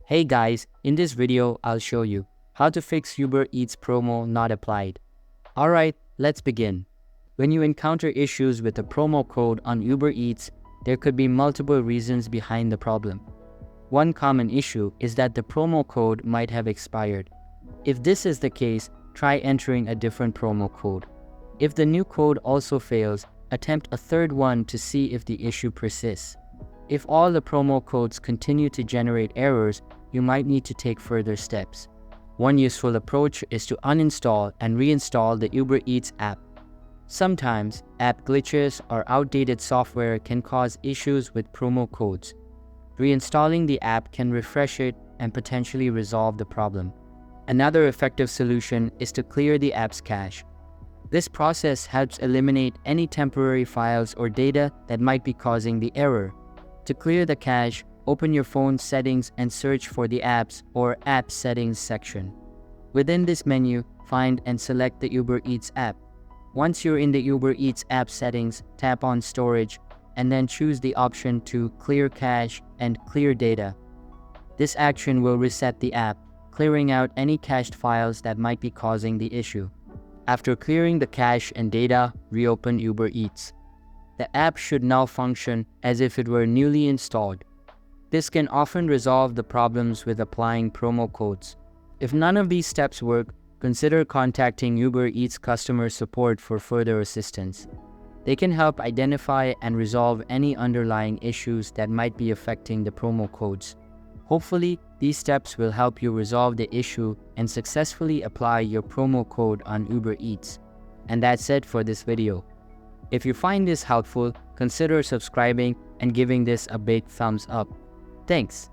Hey guys, in this video, I'll show you how to fix Uber Eats promo not applied. Alright, let's begin. When you encounter issues with a promo code on Uber Eats, there could be multiple reasons behind the problem. One common issue is that the promo code might have expired. If this is the case, try entering a different promo code. If the new code also fails, attempt a third one to see if the issue persists. If all the promo codes continue to generate errors, you might need to take further steps. One useful approach is to uninstall and reinstall the Uber Eats app. Sometimes, app glitches or outdated software can cause issues with promo codes. Reinstalling the app can refresh it and potentially resolve the problem. Another effective solution is to clear the app's cache. This process helps eliminate any temporary files or data that might be causing the error. To clear the cache, open your phone settings and search for the Apps or App Settings section. Within this menu, find and select the Uber Eats app. Once you're in the Uber Eats app settings, tap on Storage and then choose the option to Clear Cache and Clear Data. This action will reset the app, clearing out any cached files that might be causing the issue. After clearing the cache and data, reopen Uber Eats. The app should now function as if it were newly installed. This can often resolve the problems with applying promo codes. If none of these steps work, consider contacting Uber Eats customer support for further assistance. They can help identify and resolve any underlying issues that might be affecting the promo codes. Hopefully, these steps will help you resolve the issue and successfully apply your promo code on Uber Eats. And that's it for this video. If you find this helpful, consider subscribing and giving this a big thumbs up. Thanks.